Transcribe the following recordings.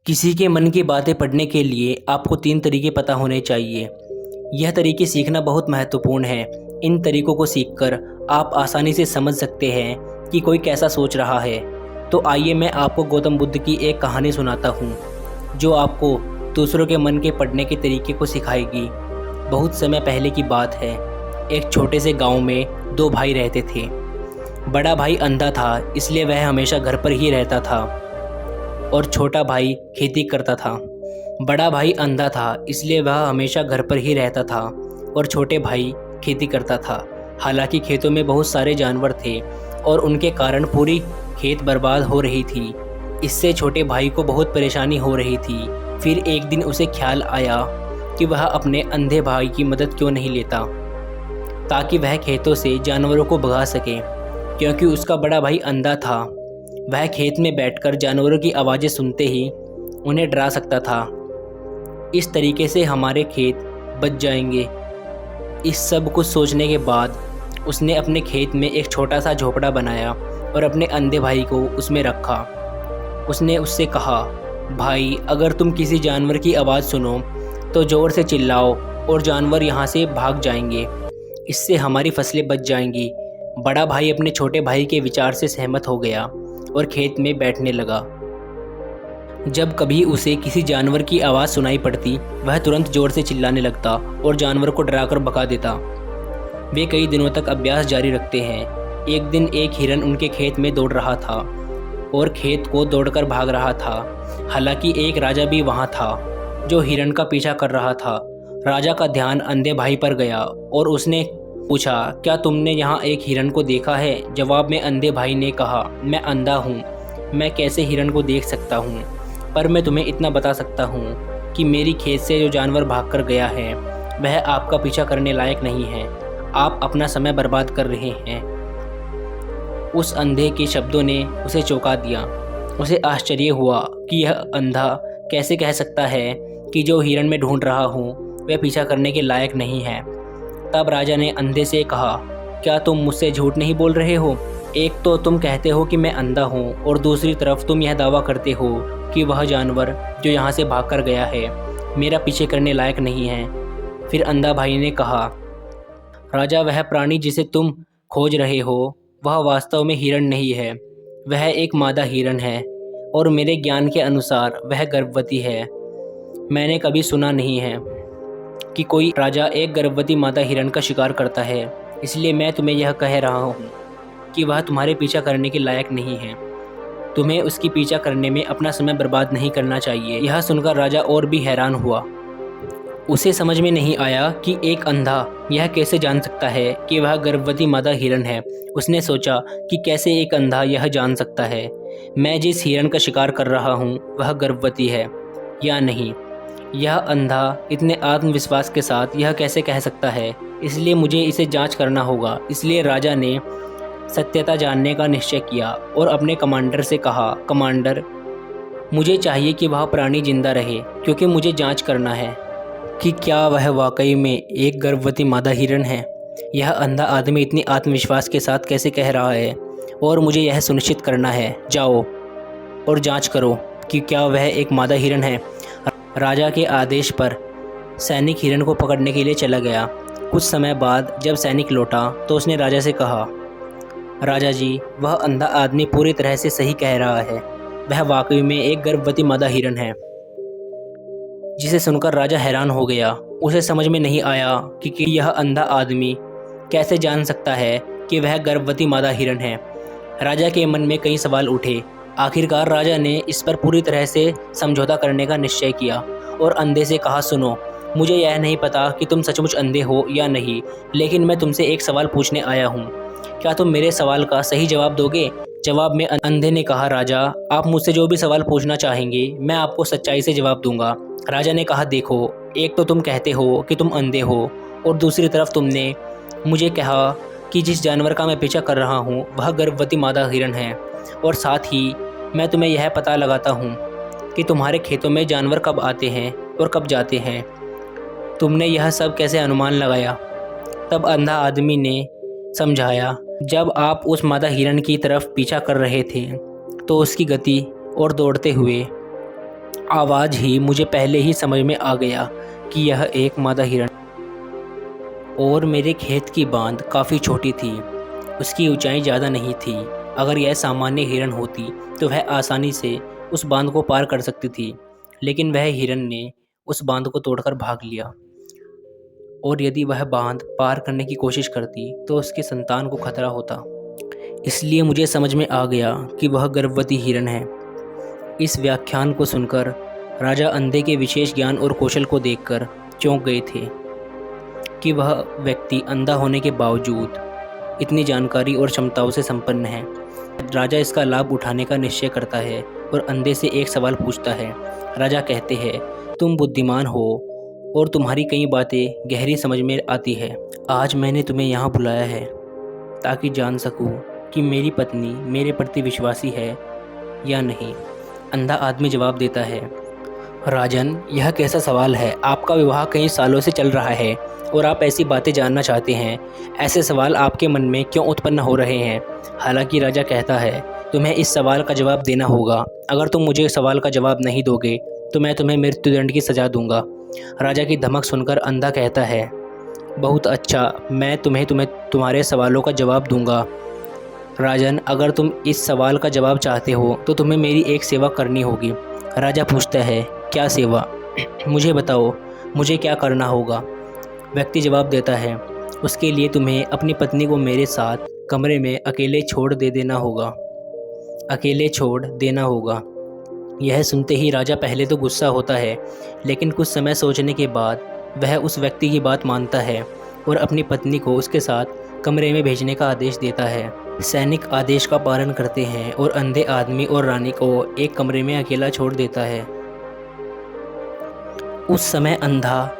किसी के मन की बातें पढ़ने के लिए आपको 3 तरीके पता होने चाहिए। यह तरीके सीखना बहुत महत्वपूर्ण है। इन तरीकों को सीखकर आप आसानी से समझ सकते हैं कि कोई कैसा सोच रहा है। तो आइए मैं आपको गौतम बुद्ध की एक कहानी सुनाता हूँ, जो आपको दूसरों के मन के पढ़ने के तरीके को सिखाएगी। बहुत समय पहले की बात है। एक छोटे से गाँव में 2 भाई रहते थे। बड़ा भाई अंधा था, इसलिए वह हमेशा घर पर ही रहता था और छोटा भाई खेती करता था। बड़ा भाई अंधा था, इसलिए वह हमेशा घर पर ही रहता था और छोटे भाई खेती करता था। हालांकि खेतों में बहुत सारे जानवर थे और उनके कारण पूरी खेत बर्बाद हो रही थी। इससे छोटे भाई को बहुत परेशानी हो रही थी। फिर एक दिन उसे ख्याल आया कि वह अपने अंधे भाई की मदद क्यों नहीं लेता, ताकि वह खेतों से जानवरों को भगा सके। क्योंकि उसका बड़ा भाई अंधा था, वह खेत में बैठकर जानवरों की आवाज़ें सुनते ही उन्हें डरा सकता था। इस तरीके से हमारे खेत बच जाएंगे। इस सब कुछ सोचने के बाद उसने अपने खेत में एक छोटा सा झोपड़ा बनाया और अपने अंधे भाई को उसमें रखा। उसने उससे कहा, भाई, अगर तुम किसी जानवर की आवाज़ सुनो तो ज़ोर से चिल्लाओ और जानवर यहाँ से भाग जाएंगे। इससे हमारी फसलें बच जाएंगी। बड़ा भाई अपने छोटे भाई के विचार से सहमत हो गया और खेत में बैठने लगा। जब कभी उसे किसी जानवर की आवाज़ सुनाई पड़ती, वह तुरंत ज़ोर से चिल्लाने लगता और जानवर को डराकर भगा देता। वे कई दिनों तक अभ्यास जारी रखते हैं। एक दिन एक हिरन उनके खेत में दौड़ रहा था और खेत को दौड़कर भाग रहा था। हालांकि एक राजा भी वहाँ था, जो हिरन का पीछा कर रहा था। राजा का ध्यान अंधे भाई पर गया और उसने पूछा, क्या तुमने यहाँ एक हिरन को देखा है? जवाब में अंधे भाई ने कहा, मैं अंधा हूँ, मैं कैसे हिरन को देख सकता हूँ? पर मैं तुम्हें इतना बता सकता हूँ कि मेरी खेत से जो जानवर भागकर गया है वह आपका पीछा करने लायक नहीं है। आप अपना समय बर्बाद कर रहे हैं। उस अंधे के शब्दों ने उसे चौंका दिया। उसे आश्चर्य हुआ कि यह अंधा कैसे कह सकता है कि जो हिरन में ढूंढ रहा हूँ वह पीछा करने के लायक नहीं है। तब राजा ने अंधे से कहा, क्या तुम मुझसे झूठ नहीं बोल रहे हो? एक तो तुम कहते हो कि मैं अंधा हूँ और दूसरी तरफ तुम यह दावा करते हो कि वह जानवर जो यहाँ से भागकर गया है मेरा पीछे करने लायक नहीं है। फिर अंधा भाई ने कहा, राजा, वह प्राणी जिसे तुम खोज रहे हो वह वास्तव में हिरण नहीं है। वह एक मादा हिरण है और मेरे ज्ञान के अनुसार वह गर्भवती है। मैंने कभी सुना नहीं है कि कोई राजा एक गर्भवती मादा हिरण का शिकार करता है। इसलिए मैं तुम्हें यह कह रहा हूँ कि वह तुम्हारे पीछा करने के लायक नहीं है। तुम्हें उसकी पीछा करने में अपना समय बर्बाद नहीं करना चाहिए। यह सुनकर राजा और भी हैरान हुआ। उसे समझ में नहीं आया कि एक अंधा यह कैसे जान सकता है कि वह गर्भवती मादा हिरण है। उसने सोचा कि कैसे एक अंधा यह जान सकता है मैं जिस हिरण का शिकार कर रहा हूँ वह गर्भवती है या नहीं। यह अंधा इतने आत्मविश्वास के साथ यह कैसे कह सकता है? इसलिए मुझे इसे जांच करना होगा। इसलिए राजा ने सत्यता जानने का निश्चय किया और अपने कमांडर से कहा, कमांडर, मुझे चाहिए कि वह प्राणी जिंदा रहे, क्योंकि मुझे जांच करना है कि क्या वह वाकई में एक गर्भवती मादा हिरण है। यह अंधा आदमी इतनी आत्मविश्वास के साथ कैसे कह रहा है और मुझे यह सुनिश्चित करना है। जाओ और जांच करो कि क्या वह एक मादा हिरण है। राजा के आदेश पर सैनिक हिरण को पकड़ने के लिए चला गया। कुछ समय बाद जब सैनिक लौटा तो उसने राजा से कहा, राजा जी, वह अंधा आदमी पूरी तरह से सही कह रहा है। वह वाकई में एक गर्भवती मादा हिरण है। जिसे सुनकर राजा हैरान हो गया। उसे समझ में नहीं आया कि यह अंधा आदमी कैसे जान सकता है कि वह गर्भवती मादा हिरण है। राजा के मन में कई सवाल उठे। आखिरकार राजा ने इस पर पूरी तरह से समझौता करने का निश्चय किया और अंधे से कहा, सुनो, मुझे यह नहीं पता कि तुम सचमुच अंधे हो या नहीं, लेकिन मैं तुमसे एक सवाल पूछने आया हूँ। क्या तुम मेरे सवाल का सही जवाब दोगे? जवाब में अंधे ने कहा, राजा, आप मुझसे जो भी सवाल पूछना चाहेंगे मैं आपको सच्चाई से जवाब दूंगा। राजा ने कहा, देखो, एक तो तुम कहते हो कि तुम अंधे हो और दूसरी तरफ तुमने मुझे कहा कि जिस जानवर का मैं पीछा कर रहा हूँ वह गर्भवती मादा हिरण है। और साथ ही मैं तुम्हें यह पता लगाता हूँ कि तुम्हारे खेतों में जानवर कब आते हैं और कब जाते हैं। तुमने यह सब कैसे अनुमान लगाया? तब अंधा आदमी ने समझाया, जब आप उस मादा हिरण की तरफ पीछा कर रहे थे तो उसकी गति और दौड़ते हुए आवाज़ ही मुझे पहले ही समझ में आ गया कि यह एक मादा हिरण और मेरे खेत की बांध काफ़ी छोटी थी। उसकी ऊंचाई ज़्यादा नहीं थी। अगर यह सामान्य हिरण होती तो वह आसानी से उस बांध को पार कर सकती थी, लेकिन वह हिरण ने उस बांध को तोड़कर भाग लिया। और यदि वह बांध पार करने की कोशिश करती तो उसके संतान को खतरा होता। इसलिए मुझे समझ में आ गया कि वह गर्भवती हिरण है। इस व्याख्यान को सुनकर राजा अंधे के विशेष ज्ञान और कौशल को देखकर चौंक गए थे कि वह व्यक्ति अंधा होने के बावजूद इतनी जानकारी और क्षमताओं से संपन्न है। राजा इसका लाभ उठाने का निश्चय करता है और अंधे से एक सवाल पूछता है। राजा कहते हैं, तुम बुद्धिमान हो और तुम्हारी कई बातें गहरी समझ में आती है। आज मैंने तुम्हें यहाँ बुलाया है ताकि जान सकूं कि मेरी पत्नी मेरे प्रति विश्वासी है या नहीं। अंधा आदमी जवाब देता है, राजन, यह कैसा सवाल है? आपका विवाह कई सालों से चल रहा है और आप ऐसी बातें जानना चाहते हैं। ऐसे सवाल आपके मन में क्यों उत्पन्न हो रहे हैं? हालांकि राजा कहता है, तुम्हें इस सवाल का जवाब देना होगा। अगर तुम मुझे सवाल का जवाब नहीं दोगे तो मैं तुम्हें मृत्युदंड की सज़ा दूंगा। राजा की धमक सुनकर अंधा कहता है, बहुत अच्छा, मैं तुम्हें तुम्हारे सवालों का जवाब दूंगा। राजन, अगर तुम इस सवाल का जवाब चाहते हो तो तुम्हें मेरी एक सेवा करनी होगी। राजा पूछता है, क्या सेवा? मुझे बताओ, मुझे क्या करना होगा? व्यक्ति जवाब देता है, उसके लिए तुम्हें अपनी पत्नी को मेरे साथ कमरे में अकेले छोड़ देना होगा। यह सुनते ही राजा पहले तो गुस्सा होता है, लेकिन कुछ समय सोचने के बाद वह उस व्यक्ति की बात मानता है और अपनी पत्नी को उसके साथ कमरे में भेजने का आदेश देता है। सैनिक आदेश का पालन करते हैं और अंधे आदमी और रानी को एक कमरे में अकेला छोड़ देता है। उस समय अंधा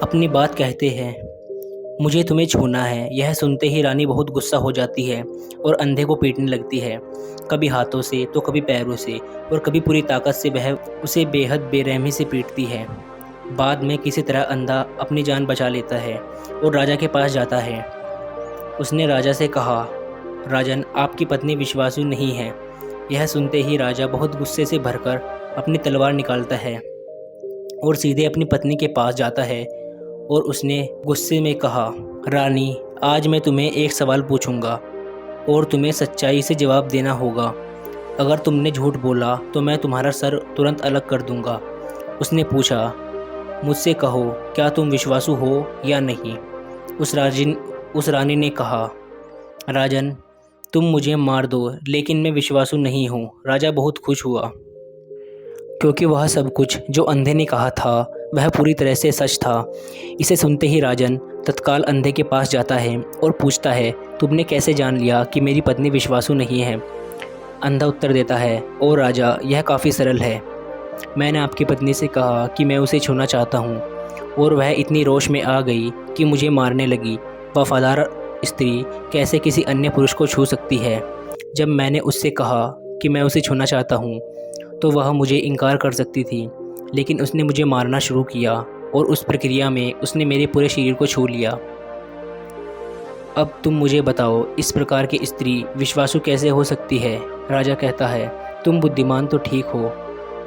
अपनी बात कहते हैं, मुझे तुम्हें छूना है। यह सुनते ही रानी बहुत गुस्सा हो जाती है और अंधे को पीटने लगती है, कभी हाथों से तो कभी पैरों से और कभी पूरी ताकत से वह उसे बेहद बेरहमी से पीटती है। बाद में किसी तरह अंधा अपनी जान बचा लेता है और राजा के पास जाता है। उसने राजा से कहा, राजन, आपकी पत्नी विश्वासु नहीं है। यह सुनते ही राजा बहुत गुस्से से भरकर अपनी तलवार निकालता है और सीधे अपनी पत्नी के पास जाता है और उसने गुस्से में कहा, रानी, आज मैं तुम्हें एक सवाल पूछूंगा और तुम्हें सच्चाई से जवाब देना होगा। अगर तुमने झूठ बोला तो मैं तुम्हारा सर तुरंत अलग कर दूंगा। उसने पूछा, मुझसे कहो, क्या तुम विश्वासु हो या नहीं? उस रानी ने कहा, राजन, तुम मुझे मार दो, लेकिन मैं विश्वासु नहीं हूँ। राजा बहुत खुश हुआ क्योंकि वह सब कुछ जो अंधे ने कहा था वह पूरी तरह से सच था। इसे सुनते ही राजन तत्काल अंधे के पास जाता है और पूछता है, तुमने कैसे जान लिया कि मेरी पत्नी विश्वासु नहीं है? अंधा उत्तर देता है, ओ राजा, यह काफ़ी सरल है। मैंने आपकी पत्नी से कहा कि मैं उसे छूना चाहता हूँ और वह इतनी रोष में आ गई कि मुझे मारने लगी। वफादार स्त्री कैसे किसी अन्य पुरुष को छू सकती है? जब मैंने उससे कहा कि मैं उसे छूना चाहता हूँ तो वह मुझे इनकार कर सकती थी, लेकिन उसने मुझे मारना शुरू किया और उस प्रक्रिया में उसने मेरे पूरे शरीर को छू लिया। अब तुम मुझे बताओ, इस प्रकार की स्त्री विश्वासु कैसे हो सकती है? राजा कहता है, तुम बुद्धिमान तो ठीक हो,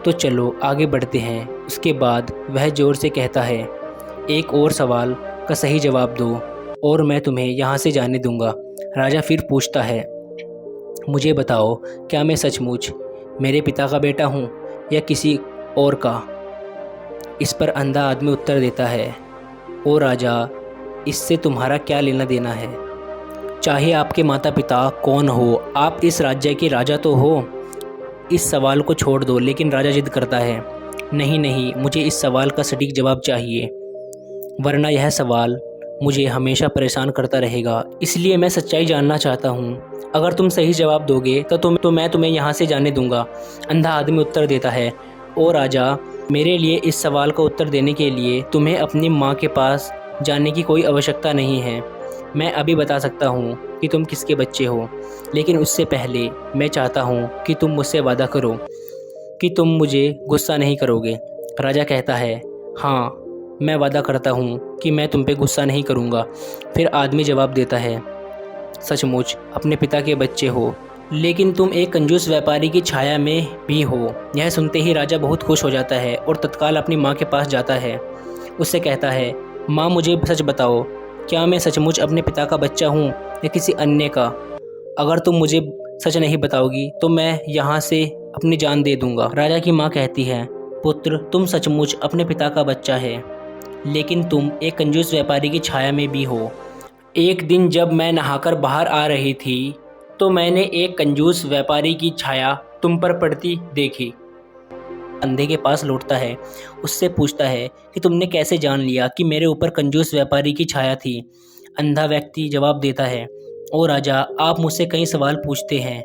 तो चलो आगे बढ़ते हैं। उसके बाद वह जोर से कहता है, एक और सवाल का सही जवाब दो और मैं तुम्हें यहाँ से जाने दूंगा। राजा फिर पूछता है, मुझे बताओ, क्या मैं सचमुच मेरे पिता का बेटा हूँ या किसी और का? इस पर अंधा आदमी उत्तर देता है, ओ राजा, इससे तुम्हारा क्या लेना देना है? चाहे आपके माता पिता कौन हो, आप इस राज्य के राजा तो हो। इस सवाल को छोड़ दो। लेकिन राजा जिद करता है, नहीं, मुझे इस सवाल का सटीक जवाब चाहिए, वरना यह सवाल मुझे हमेशा परेशान करता रहेगा। इसलिए मैं सच्चाई जानना चाहता हूँ। अगर तुम सही जवाब दोगे तो मैं तुम्हें यहाँ से जाने दूंगा। अंधा आदमी उत्तर देता है, ओ राजा, मेरे लिए इस सवाल का उत्तर देने के लिए तुम्हें अपनी माँ के पास जाने की कोई आवश्यकता नहीं है। मैं अभी बता सकता हूँ कि तुम किसके बच्चे हो, लेकिन उससे पहले मैं चाहता हूँ कि तुम मुझसे वादा करो कि तुम मुझे गुस्सा नहीं करोगे। राजा कहता है, हाँ, मैं वादा करता हूँ कि मैं तुम पे गुस्सा नहीं करूँगा। फिर आदमी जवाब देता है, सचमुच अपने पिता के बच्चे हो लेकिन तुम एक कंजूस व्यापारी की छाया में भी हो। यह सुनते ही राजा बहुत खुश हो जाता है और तत्काल अपनी माँ के पास जाता है। उससे कहता है, माँ मुझे सच बताओ, क्या मैं सचमुच अपने पिता का बच्चा हूँ या किसी अन्य का? अगर तुम मुझे सच नहीं बताओगी तो मैं यहाँ से अपनी जान दे दूंगा। राजा की माँ कहती है, पुत्र तुम सचमुच अपने पिता का बच्चा है, लेकिन तुम एक कंजूस व्यापारी की छाया में भी हो। एक दिन जब मैं नहाकर बाहर आ रही थी तो मैंने एक कंजूस व्यापारी की छाया तुम पर पड़ती देखी। अंधे के पास लौटता है, उससे पूछता है कि तुमने कैसे जान लिया कि मेरे ऊपर कंजूस व्यापारी की छाया थी। अंधा व्यक्ति जवाब देता है, ओ राजा, आप मुझसे कई सवाल पूछते हैं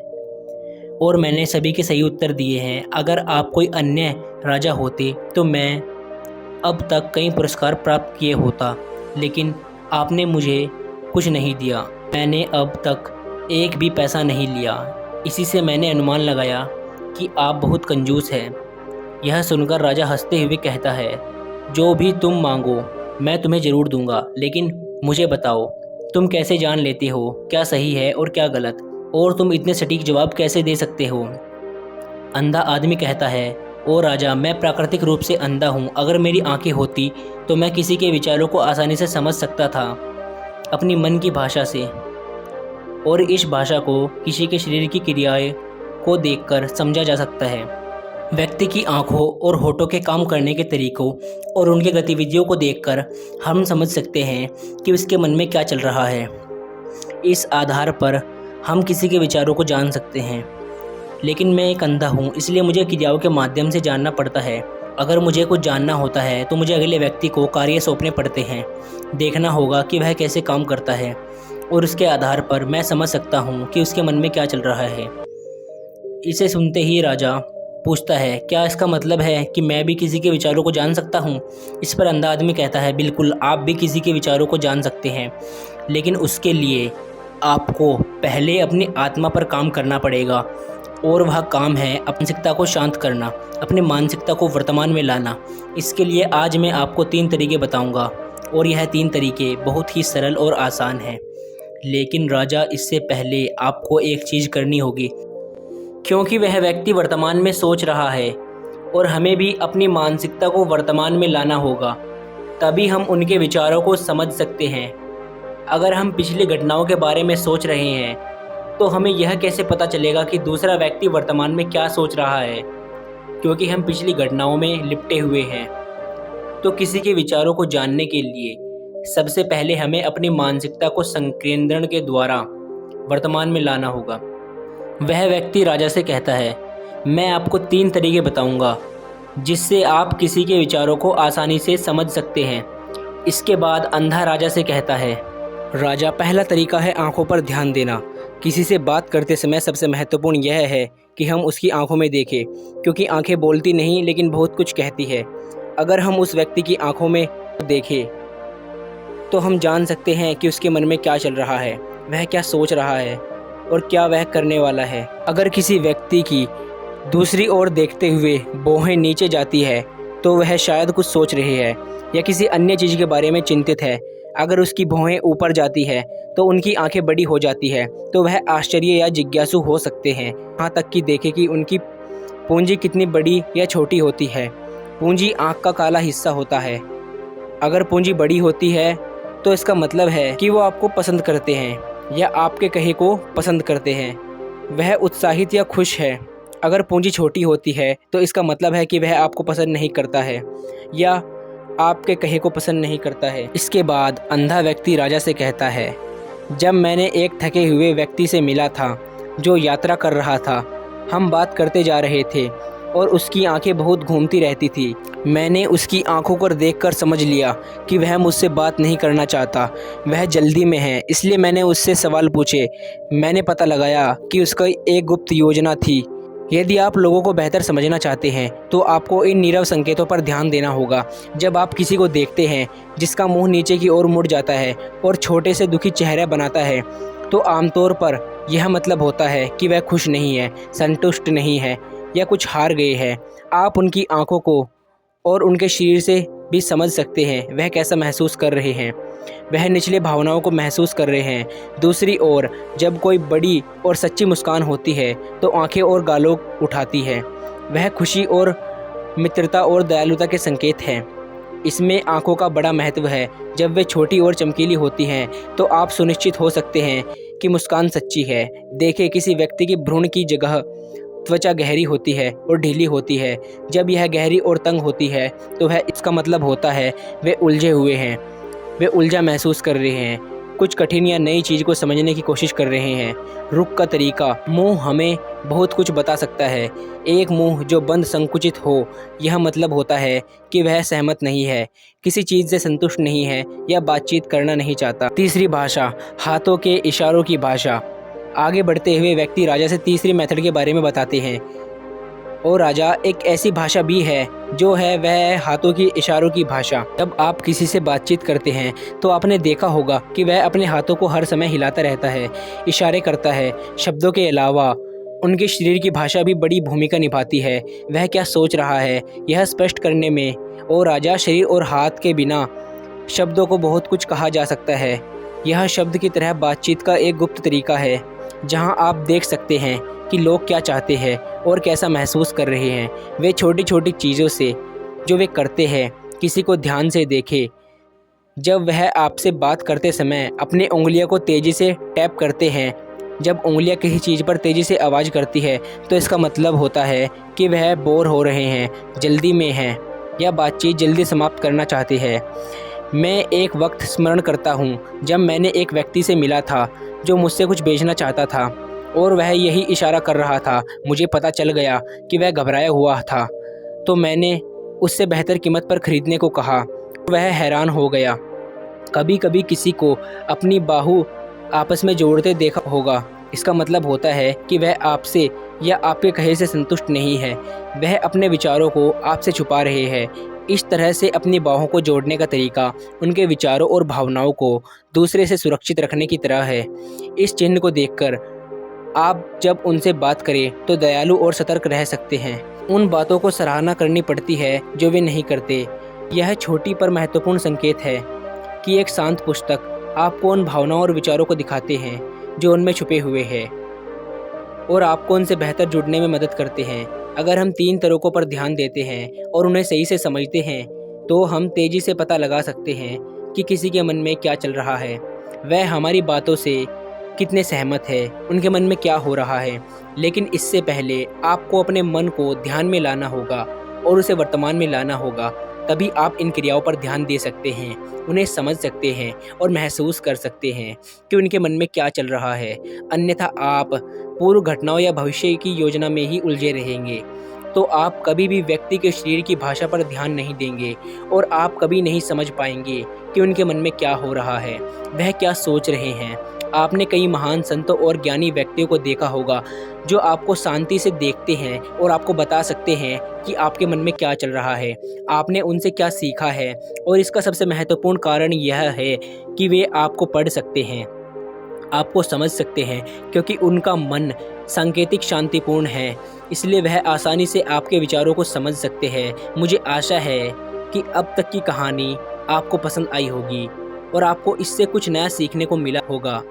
और मैंने सभी के सही उत्तर दिए हैं। अगर आप कोई अन्य राजा होते तो मैं अब तक कई पुरस्कार प्राप्त किए होता, लेकिन आपने मुझे कुछ नहीं दिया। मैंने अब तक एक भी पैसा नहीं लिया। इसी से मैंने अनुमान लगाया कि आप बहुत कंजूस हैं। यह सुनकर राजा हंसते हुए कहता है, जो भी तुम मांगो मैं तुम्हें ज़रूर दूंगा, लेकिन मुझे बताओ तुम कैसे जान लेते हो क्या सही है और क्या गलत, और तुम इतने सटीक जवाब कैसे दे सकते हो? अंधा आदमी कहता है, ओ राजा, मैं प्राकृतिक रूप से अंधा हूँ। अगर मेरी आंखें होती तो मैं किसी के विचारों को आसानी से समझ सकता था अपनी मन की भाषा से, और इस भाषा को किसी के शरीर की क्रियाएं को देखकर समझा जा सकता है। व्यक्ति की आंखों और होठों के काम करने के तरीकों और उनके गतिविधियों को देखकर हम समझ सकते हैं कि उसके मन में क्या चल रहा है। इस आधार पर हम किसी के विचारों को जान सकते हैं। लेकिन मैं एक अंधा हूँ, इसलिए मुझे क्रियाओं के माध्यम से जानना पड़ता है। अगर मुझे कुछ जानना होता है तो मुझे अगले व्यक्ति को कार्य सौंपने पड़ते हैं। देखना होगा कि वह कैसे काम करता है और उसके आधार पर मैं समझ सकता हूँ कि उसके मन में क्या चल रहा है। इसे सुनते ही राजा पूछता है, क्या इसका मतलब है कि मैं भी किसी के विचारों को जान सकता हूँ? इस पर अंधा आदमी कहता है, बिल्कुल, आप भी किसी के विचारों को जान सकते हैं, लेकिन उसके लिए आपको पहले अपनी आत्मा पर काम करना पड़ेगा, और वह काम है मानसिकता को शांत करना, अपनी मानसिकता को वर्तमान में लाना। इसके लिए आज मैं आपको 3 तरीके बताऊंगा, और यह 3 तरीके बहुत ही सरल और आसान हैं। लेकिन राजा, इससे पहले आपको एक चीज़ करनी होगी, क्योंकि वह व्यक्ति वर्तमान में सोच रहा है और हमें भी अपनी मानसिकता को वर्तमान में लाना होगा, तभी हम उनके विचारों को समझ सकते हैं। अगर हम पिछली घटनाओं के बारे में सोच रहे हैं तो हमें यह कैसे पता चलेगा कि दूसरा व्यक्ति वर्तमान में क्या सोच रहा है, क्योंकि हम पिछली घटनाओं में लिपटे हुए हैं। तो किसी के विचारों को जानने के लिए सबसे पहले हमें अपनी मानसिकता को संकेंद्रण के द्वारा वर्तमान में लाना होगा। वह व्यक्ति राजा से कहता है, मैं आपको 3 तरीके बताऊंगा जिससे आप किसी के विचारों को आसानी से समझ सकते हैं। इसके बाद अंधा राजा से कहता है, राजा, पहला तरीका है आंखों पर ध्यान देना। किसी से बात करते समय सबसे महत्वपूर्ण यह है कि हम उसकी आंखों में देखें, क्योंकि आंखें बोलती नहीं लेकिन बहुत कुछ कहती है। अगर हम उस व्यक्ति की आंखों में देखें तो हम जान सकते हैं कि उसके मन में क्या चल रहा है, वह क्या सोच रहा है और क्या वह करने वाला है। अगर किसी व्यक्ति की दूसरी ओर देखते हुए भौहें नीचे जाती है तो वह शायद कुछ सोच रही है या किसी अन्य चीज़ के बारे में चिंतित है। अगर उसकी भौहें ऊपर जाती है तो उनकी आंखें बड़ी हो जाती है, तो वह आश्चर्य या जिज्ञासु हो सकते हैं। यहाँ तक कि देखें कि उनकी पूंजी कितनी बड़ी या छोटी होती है। पूंजी आँख का काला हिस्सा होता है। अगर पूंजी बड़ी होती है तो इसका मतलब है कि वो आपको पसंद करते हैं या आपके कहे को पसंद करते हैं। वह उत्साहित या खुश है। अगर पूंजी छोटी होती है तो इसका मतलब है कि वह आपको पसंद नहीं करता है या आपके कहे को पसंद नहीं करता है। इसके बाद अंधा व्यक्ति राजा से कहता है, जब मैंने एक थके हुए व्यक्ति से मिला था जो यात्रा कर रहा था, हम बात करते जा रहे थे और उसकी आंखें बहुत घूमती रहती थी। मैंने उसकी आंखों को देखकर समझ लिया कि वह मुझसे बात नहीं करना चाहता, वह जल्दी में है। इसलिए मैंने उससे सवाल पूछे। मैंने पता लगाया कि उसका एक गुप्त योजना थी। यदि आप लोगों को बेहतर समझना चाहते हैं तो आपको इन नीरव संकेतों पर ध्यान देना होगा। जब आप किसी को देखते हैं जिसका मुंह नीचे की ओर मुड़ जाता है और छोटे से दुखी चेहरा बनाता है, तो आमतौर पर यह मतलब होता है कि वह खुश नहीं है, संतुष्ट नहीं है या कुछ हार गए हैं। आप उनकी आंखों को और उनके शरीर से भी समझ सकते हैं वह कैसा महसूस कर रहे हैं। वह निचले भावनाओं को महसूस कर रहे हैं। दूसरी ओर जब कोई बड़ी और सच्ची मुस्कान होती है तो आंखें और गालों उठाती है। वह खुशी और मित्रता और दयालुता के संकेत हैं। इसमें आंखों का बड़ा महत्व है। जब वे छोटी और चमकीली होती हैं तो आप सुनिश्चित हो सकते हैं कि मुस्कान सच्ची है। देखें, किसी व्यक्ति की भ्रूण की जगह त्वचा गहरी होती है और ढीली होती है। जब यह गहरी और तंग होती है तो वह इसका मतलब होता है वे उलझे हुए हैं, वे उलझा महसूस कर रहे हैं, कुछ कठिन या नई चीज़ को समझने की कोशिश कर रहे हैं। रुख का तरीका, मुंह हमें बहुत कुछ बता सकता है। एक मुंह जो बंद संकुचित हो, यह मतलब होता है कि वह सहमत नहीं है, किसी चीज़ से संतुष्ट नहीं है या बातचीत करना नहीं चाहता। तीसरी भाषा, हाथों के इशारों की भाषा। आगे बढ़ते हुए व्यक्ति राजा से तीसरी मेथड के बारे में बताते हैं। और राजा, एक ऐसी भाषा भी है जो है वह है हाथों की इशारों की भाषा। जब आप किसी से बातचीत करते हैं तो आपने देखा होगा कि वह अपने हाथों को हर समय हिलाता रहता है, इशारे करता है। शब्दों के अलावा उनके शरीर की भाषा भी बड़ी भूमिका निभाती है। वह क्या सोच रहा है यह स्पष्ट करने में। और राजा, शरीर और हाथ के बिना शब्दों को बहुत कुछ कहा जा सकता है। यह शब्द की तरह बातचीत का एक गुप्त तरीका है जहां आप देख सकते हैं कि लोग क्या चाहते हैं और कैसा महसूस कर रहे हैं। वे छोटी छोटी चीज़ों से जो वे करते हैं, किसी को ध्यान से देखें। जब वह आपसे बात करते समय अपनी उंगलियों को तेज़ी से टैप करते हैं, जब उंगलियां किसी चीज़ पर तेज़ी से आवाज़ करती है तो इसका मतलब होता है कि वह बोर हो रहे हैं, जल्दी में हैं या बातचीत जल्दी समाप्त करना चाहते हैं। मैं एक वक्त स्मरण करता हूँ जब मैंने एक व्यक्ति से मिला था जो मुझसे कुछ बेचना चाहता था और वह यही इशारा कर रहा था। मुझे पता चल गया कि वह घबराया हुआ था, तो मैंने उससे बेहतर कीमत पर खरीदने को कहा। वह हैरान हो गया। कभी कभी किसी को अपनी बाहु आपस में जोड़ते देखा होगा। इसका मतलब होता है कि वह आपसे या आपके कहे से संतुष्ट नहीं है, वह अपने विचारों को आपसे छुपा रहे हैं। इस तरह से अपनी बाहों को जोड़ने का तरीका उनके विचारों और भावनाओं को दूसरे से सुरक्षित रखने की तरह है। इस चिन्ह को देखकर आप जब उनसे बात करें तो दयालु और सतर्क रह सकते हैं। उन बातों को सराहना करनी पड़ती है जो वे नहीं करते। यह छोटी पर महत्वपूर्ण संकेत है कि एक शांत पुस्तक आपको उन भावनाओं और विचारों को दिखाते हैं जो उनमें छुपे हुए हैं और आपको उनसे बेहतर जुड़ने में मदद करते हैं। अगर हम 3 तरीकों पर ध्यान देते हैं और उन्हें सही से समझते हैं तो हम तेज़ी से पता लगा सकते हैं कि किसी के मन में क्या चल रहा है, वह हमारी बातों से कितने सहमत है, उनके मन में क्या हो रहा है। लेकिन इससे पहले आपको अपने मन को ध्यान में लाना होगा और उसे वर्तमान में लाना होगा। तभी आप इन क्रियाओं पर ध्यान दे सकते हैं, उन्हें समझ सकते हैं और महसूस कर सकते हैं कि उनके मन में क्या चल रहा है। अन्यथा आप पूर्व घटनाओं या भविष्य की योजना में ही उलझे रहेंगे। तो आप कभी भी व्यक्ति के शरीर की भाषा पर ध्यान नहीं देंगे और आप कभी नहीं समझ पाएंगे कि उनके मन में क्या हो रहा है, वह क्या सोच रहे हैं। आपने कई महान संतों और ज्ञानी व्यक्तियों को देखा होगा जो आपको शांति से देखते हैं और आपको बता सकते हैं कि आपके मन में क्या चल रहा है, आपने उनसे क्या सीखा है। और इसका सबसे महत्वपूर्ण कारण यह है कि वे आपको पढ़ सकते हैं, आपको समझ सकते हैं, क्योंकि उनका मन सांकेतिक शांतिपूर्ण है, इसलिए वह आसानी से आपके विचारों को समझ सकते हैं। मुझे आशा है कि अब तक की कहानी आपको पसंद आई होगी और आपको इससे कुछ नया सीखने को मिला होगा।